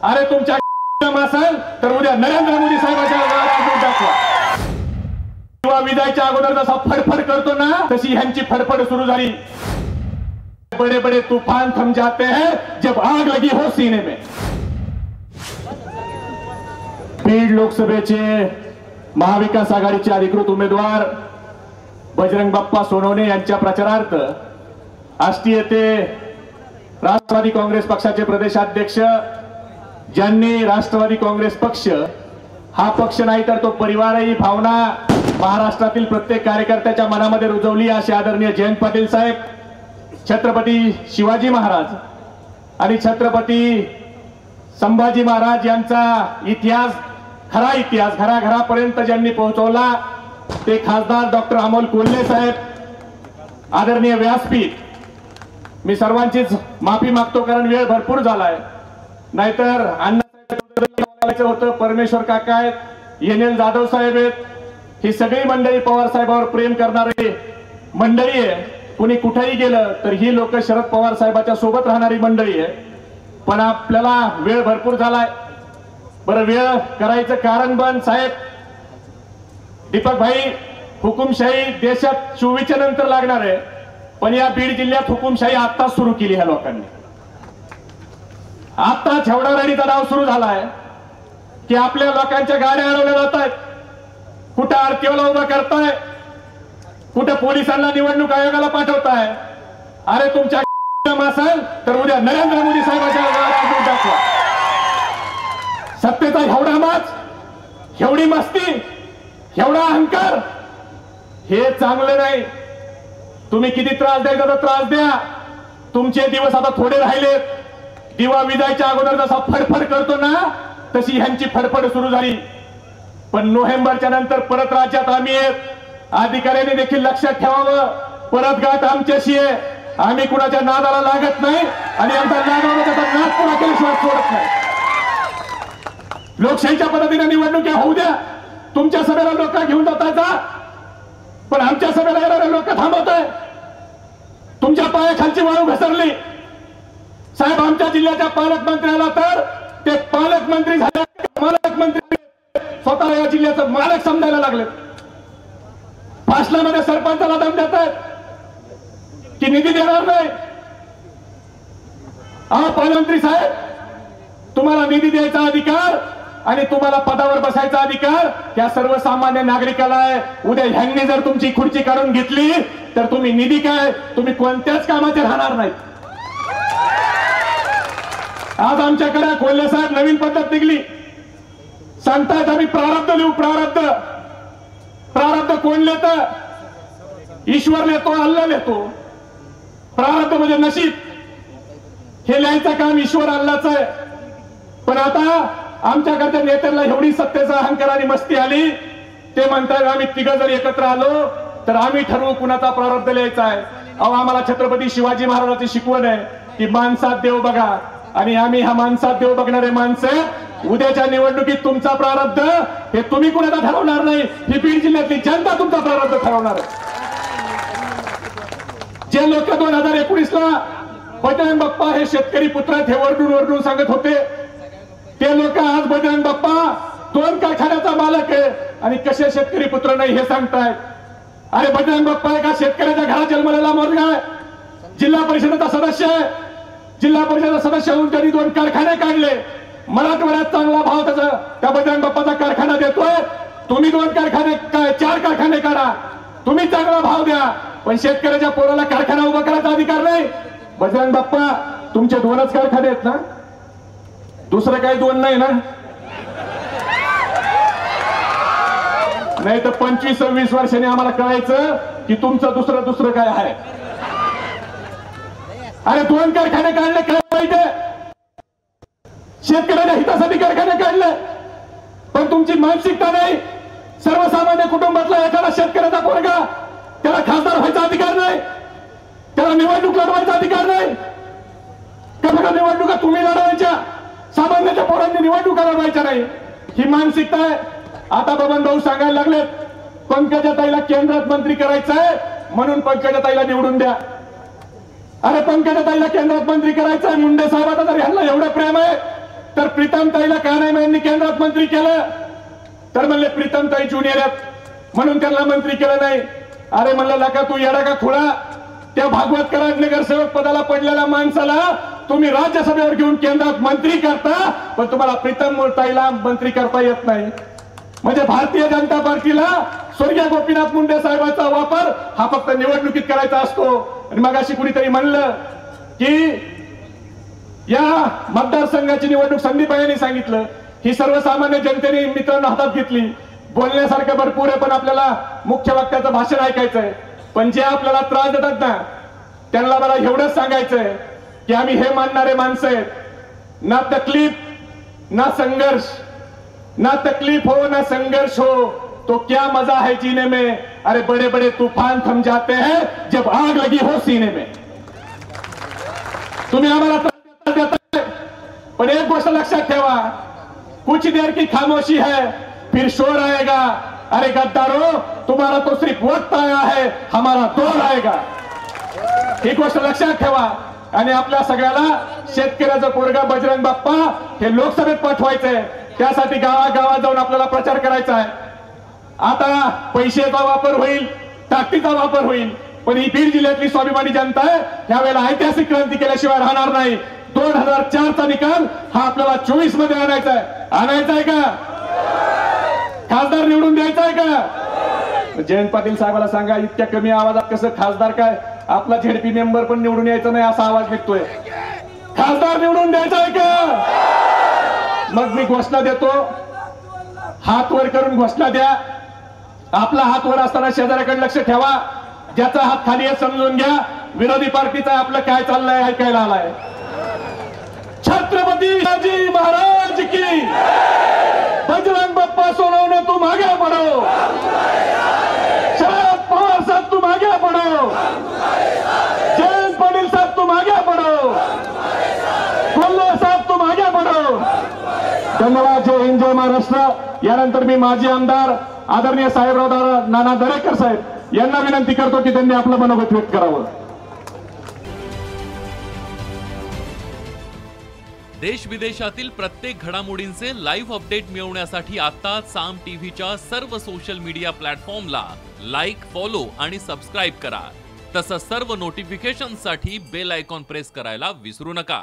अरे तुमच्या असेल तर उद्या नरेंद्र मोदी साहेबांच्या गावात दाखवा। किंवा विदायच्या अगोदर जसा फडफड करतो ना तशी ह्यांची फडफड सुरू झाली। बड़े बड़े तूफान थम जाते हैं जब आग लगी हो सीने में। बीड लोकसभेचे महाविकास आघाडीचे अधिकृत उमेदवार बजरंग बाप्पा सोनवणे यांच्या प्रचारार्थ आष्टी येथे राष्ट्रवादी काँग्रेस पक्षाचे प्रदेशाध्यक्ष, ज्यांनी राष्ट्रवादी काँग्रेस पक्ष हा पक्ष नाही तर तो परिवारही भावना महाराष्ट्रातील प्रत्येक कार्यकर्त्याच्या मनामध्ये रुजवली असे आदरणीय जयंत पाटील साहेब, छत्रपती शिवाजी महाराज आणि छत्रपती संभाजी महाराज यांचा इतिहास, खरा इतिहास घराघरापर्यंत ज्यांनी पोहोचवला ते खासदार डॉक्टर अमोल कोल्हे साहेब, आदरणीय व्यासपीठ। मी सर्वांचीच माफी मागतो कारण वेळ भरपूर झालाय, नाहीतर अण्णासाहेब होतं, परमेश्वर काका आहेत, एन जाधव साहेब आहेत, ही सगळी मंडळी पवार साहेबांवर प्रेम करणारी मंडळी आहे। कुणी कुठेही गेलं तर ही लोक शरद पवार साहेबांच्या सोबत राहणारी मंडळी आहे। पण आपल्याला वेळ भरपूर झालाय, बरं वेळ करायचं कारण बन साहेब दीपक भाई, हुकुमशाही देशात 24 नंतर लागणार आहे, पण या बीड जिल्ह्यात हुकुमशाही आता सुरू केली ह्या लोकांनी। आता छवडारडीचा डाव सुरू झालाय की आपल्या लोकांच्या गाड्या अडवल्या जात आहेत, कुठे आरटीओला उभा करताय, कुठे पोलिसांना निवडणूक आयोगाला पाठवताय। अरे तुमच्या असेल तर उद्या नरेंद्र मोदी साहेबांच्या गावात दाखवा। सत्तेचा एवढा माज, एवढी मस्ती, एवढा अहंकार हे चांगलं नाही। तुम्ही किती त्रास द्यायचा तर त्रास द्या, तुमचे दिवस आता थोडे राहिलेत। दिवा विजायच्या अगोदर जसा फडफड करतो ना तशी ह्यांची फडफड सुरू झाली। पण नोव्हेंबरच्या नंतर परत राज्यात आम्ही आहेत, अधिकाऱ्यांनी देखील लक्षात ठेवावं, परत गाठ आमच्याशी आहे, आम्ही कुणाच्या नादाला लागत नाही आणि आमचा नाद पुरा केल्याशिवाय सोडत नाही। लोकशाहीच्या पद्धतीने निवडणुका होऊ द्या, तुमच्या सभेला लोक घेऊन जातायचा, पण आमच्या सभेला येणारे लोक थांबवत आहे। तुमच्या पायाखालची वाळू घसरली साहेब, आमच्या जिल्ह्याच्या पालकमंत्र्याला तर ते पालकमंत्री झाले, पालकमंत्री स्वतः या जिल्ह्याचं मालक समजायला लागले। भाषणामध्ये सरपंचाला दम देत आहेत की निधी देणार नाही। पालकमंत्री साहेब, तुम्हाला निधी द्यायचा अधिकार आणि तुम्हाला पदावर बसायचा अधिकार या सर्वसामान्य नागरिकाला आहे। उद्या ह्यांनी जर तुमची खुर्ची काढून घेतली तर तुम्ही निधी काय, तुम्ही कोणत्याच कामाचे राहणार नाही। आज आमच्याकडे कोल्हे साहेब नवीन पद्धत निघली, सांगतायत आम्ही प्रारब्ध लिहू। प्रारब्ध कोण लिहितं? ईश्वर लिहितो, अल्लाह लिहितो। प्रारब्ध म्हणजे नशीब, हे लिहायचं काम ईश्वर अल्लाहचं आहे। पण आता आमच्याकडच्या नेत्यांना एवढी सत्तेचा अहंकार आणि मस्ती आली, ते म्हणतात आम्ही तिघं जर एकत्र आलो तर आम्ही ठरवू कुणाचा प्रारब्ध लिहायचा आहे। अहो, आम्हाला छत्रपती शिवाजी महाराजांची शिकवण आहे की माणसात देव बघा, आणि आम्ही हा माणसात देव बघणारे माणसं। उद्याच्या निवडणुकीत तुमचा प्रारब्ध हे तुम्ही कुणाला ठरवणार नाही, ही बीड जिल्ह्यातली जनता तुमचा प्रारब्ध ठरवणार आहे। जे लोक 2019 ला बजरंग बाप्पा हे शेतकरी पुत्र हे वरडून सांगत होते, ते लोक आज बजरंग बाप्पा 2 कारखान्याचा मालक आहे आणि कसे शेतकरी पुत्र नाही हे सांगतायत। अरे बजरंग बाप्पा एका शेतकऱ्याच्या घरात जन्मलेला मुलगा आहे, जिल्हा परिषदेचा सदस्य आहे, जिल्हा परिषदेचा सदस्य होऊन त्यांनी 2 कारखाने काढले। मराठवाड्यात चांगला भाव त्या बजरंग बाप्पाचा कारखाना देतोय, तुम्ही 2 कारखाने काय 4 कारखाने काढा, तुम्ही चांगला भाव द्या, पण शेतकऱ्याच्या पोराला कारखाना उभा करायचा अधिकार नाही। बजरंग बाप्पा तुमचे 2च कारखाने आहेत ना, दुसरं काही 2 नाही ना? नाही तर 25-26 वर्षांनी आम्हाला कळायचं की तुमचं दुसरं काय आहे। अरे 2 कारखाने काढले काय पाहिजे, शेतकऱ्याच्या हितासाठी कारखाने काढले, पण तुमची मानसिकता नाही। सर्वसामान्य कुटुंबातला एखादा शेतकऱ्याचा पोरगा, त्याला खासदार व्हायचा अधिकार नाही, त्याला निवडणूक लढवायचा अधिकार नाही का? बघा, निवडणुका तुम्ही लढवायच्या, सामान्याच्या पोरांनी निवडणुका लढवायच्या नाही, ही मानसिकता आहे। आता बबन भाऊ सांगायला लागलेत पंकजाताईला केंद्रात मंत्री करायचं आहे म्हणून पंकजाताईला निवडून द्या। अरे पंकजाताईला केंद्रात मंत्री करायचं आहे, मुंडे साहेबांना जर ह्यांना एवढं प्रेम आहे तर प्रीतमताईला का नाही यांनी केंद्रात मंत्री केलं? तर म्हणले प्रीतमताई ज्युनियर आहेत म्हणून त्यांना मंत्री केलं नाही. अरे म्हणलं लका तू येडा का खुळा? त्या भागवत कराड नगरसेवक पदाला पडलेल्या माणसाला तुम्ही राज्यसभेवर घेऊन केंद्रात मंत्री करता, पण तुम्हाला प्रीतमताईला मंत्री करता येत नाही. म्हणजे भारतीय जनता पार्टीला स्वर्गीय गोपीनाथ मुंडे साहेबांचा वापर हा फक्त निवडणुकीत करायचा असतो. आणि मग अशी कुणीतरी म्हणलं की या मतदारसंघाची निवडणूक संदीपायांनी सांगितलं, ही सर्वसामान्य जनतेने मित्रांनो हातात घेतली. बोलण्यासारखं भरपूर आहे, पण आपल्याला मुख्य वक्त्याचं भाषण ऐकायचंय. पण जे आपल्याला त्रास देतात ना त्यांना मला एवढंच सांगायचंय की आम्ही हे मानणारे माणसं आहेत. ना तकलीफ ना संघर्ष, ना तकलीफ हो ना संघर्ष हो तो क्या मजा है जीने में. अरे बड़े बड़े तूफान थम जाते हैं जब आग लगी हो सीने में. तुम्ही आम्हाला त्रास देताय, पण एक गोष्ट लक्षात ठेवा, कुछ देर की खामोशी है फिर शोर आएगा. अरे गद्दारो, तुम्हारा तो सिर्फ वक्त आया है, हमारा दौर आएगा. ही गोष्ट लक्षात ठेवा. आणि आपल्या सगळ्याला शेतकऱ्याचं पोरगा बजरंग बाप्पा हे लोकसभेत पाठवायचंय. त्यासाठी गावागावात जाऊन आपल्याला प्रचार करायचा आहे. आता पैशाचा वापर होईल, ताकदीचा वापर होईल, पण ही बीड जिल्ह्यातली स्वाभिमानी जनता आहे यावेळेला ऐतिहासिक क्रांती केल्याशिवाय राहणार नाही. 2004 चा निकाल हा आपल्याला 24 मध्ये आणायचा आहे. आणायचा आहे का? खासदार निवडून द्यायचा आहे का? जयंत पाटील साहेबाला सांगा इतक्या कमी आवाजात कसं खासदार काय, आपला झेडपी मेंबर पण निवडून यायचा नाही असा आवाज निघतोय. खासदार निवडून द्यायचा आहे का? मग मी घोषणा देतो, हात वर करून घोषणा द्या. आपला हात वर असताना शेजाऱ्याकडे लक्ष ठेवा. ज्याचा हात खाली आहे समजून घ्या विरोधी पार्टीचा आपलं काय चाललंय ऐकायला आलाय. छत्रपती शिवाजी महाराज की, बजरंग बप्पा सोनवणे तुम आगे बढ़ो, शरद पवार साहब तुम आगे बढ़ो, जयंत पाटील साहब तुम आगे बढ़ो, कोल्हे साहब तुम आगे बढ़ो. धन्यवाद. जय हिंद, जय महाराष्ट्र. यानंतर मी माजी आमदार आदरणीय साहेबराव नाना दरेकर साहेब यांना विनंती करतो की त्यांनी आपलं मनोगत व्यक्त करावं. देश विदेशातील प्रत्येक घडामोडींचे लाईव्ह अपडेट मिळवण्यासाठी आता साम टीव्हीच्या सर्व सोशल मीडिया प्लॅटफॉर्मला लाईक, फॉलो आणि सबस्क्राईब करा. तसंच सर्व नोटिफिकेशनसाठी बेल आयकॉन प्रेस करायला विसरू नका.